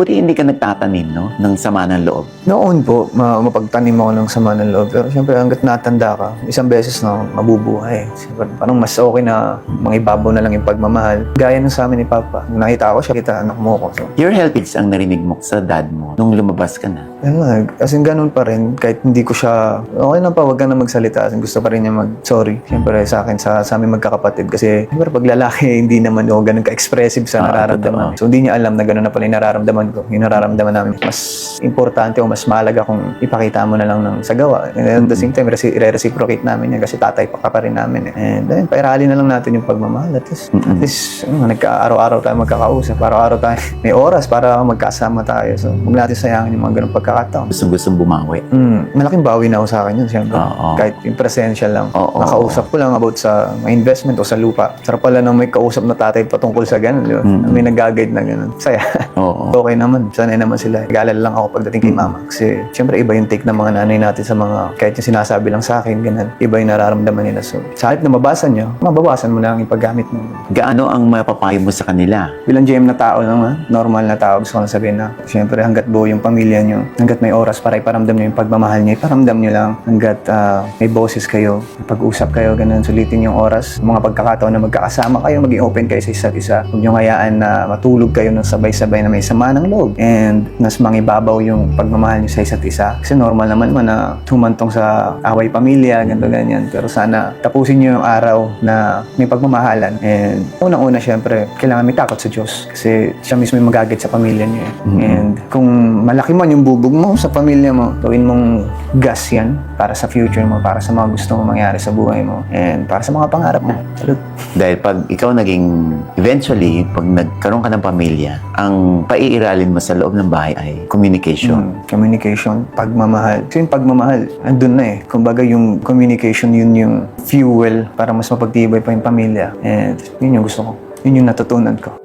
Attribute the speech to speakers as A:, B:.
A: Buti hindi ka nagtatanim, no? Ng sama ng loob.
B: Noon po, mapagtanim ako ng sama ng loob. Pero siyempre, hanggat natanda ka, isang beses na mabubuhay. Siyempre, parang mas okay na mangibabaw na lang yung pagmamahal. Gaya ng sa amin ni Papa. Nung nakita ko siya, kita anak mo ko. So,
A: Your health aids ang narinig mo sa dad mo nung lumabas ka na.
B: as in, ganun pa rin. Kahit hindi ko siya, okay na pa, wag ka na magsalita. As in, gusto pa rin niya mag-sorry. Siyempre, sa akin, sa aming magkakapatid. Kasi, siyempre, pag lalaki, hindi naman ako ganun ka-expressive sa nararamdaman. So, hindi niya alam na ganun na pala yung nararamdaman ko. Yung nararamdaman namin. Mas importante o mas mahalaga kung ipakita mo na lang ng sa gawa. And at the same time, i-reciprocate namin yan kasi tatay pa rin namin. And then, pairali na lang natin yung pagmamahal. At least nagka-araw-araw tayo magkakausap. Araw-araw tayo may oras para magkasama tayo. So, huwag natin sayangin yung mga ganung pagkakataon.
A: Gustong bumawi.
B: Malaking bawi na ako sa akin yun, siyempre.
A: Oo.
B: Kahit yung presensya lang.
A: Oo.
B: Nakausap ko lang about sa investment o sa lupa. Sarap pala nang may kausap na tatay patungkol sa ganun. Di ba? May nag-guide na ganun. Saya.
A: Oo.
B: Okay naman. Sanay naman sila. Nag-alala lang ako pagdating kay mama. Kasi siyempre iba yung take ng mga nanay natin sa mga kahit yung sinasabi lang sa akin, ganun. Iba yung nararamdaman nila. So, sa halip na mabasa nyo, mabawasan mo lang yung paggamit mo.
A: Gaano ang mapapayo mo sa kanila?
B: Bilang GM na tao lang, normal na tao, gusto ko lang sabihin na siyempre hanggat buo yung pamilya nyo, hanggat may oras para iparamdam nyo yung pagmamahal nyo, iparamdam nyo lang. Hanggat may boses kayo, pag-usap kayo, ganun, sulitin yung oras. Mga pagkakataon na magkakasama kayo, maging open kayo sa isa't isa. Huwag nyo hayaan na matulog kayo ng sabay-sabay na may sama ng loob. And mas mangibabaw yung pagmamahal nyo sa isa't isa. Kasi normal naman na humantong sa away pamilya, ganito ganyan. Pero sana tapusin nyo yung araw na may pagmamahalan. And unang-una, syempre, kailangan may takot sa Diyos. Kasi siya mismo yung magagit sa pamilya niyo. And kung malaki man yung bubog mo sa pamilya mo, gawin mong gas yan para sa future mo, para sa mga gusto mong mangyari sa buhay mo, and para sa mga pangarap mo. Salud.
A: Dahil pag ikaw eventually, pag nagkaroon ka ng pamilya, ang paiiralin mo sa loob ng bahay ay communication.
B: Communication, pagmamahal. Kasi yung pagmamahal, andun na eh. Kumbaga yung communication, yun yung fuel para mas mapagtibay pa yung pamilya. And yun yung gusto ko. Yun yung natutunan ko.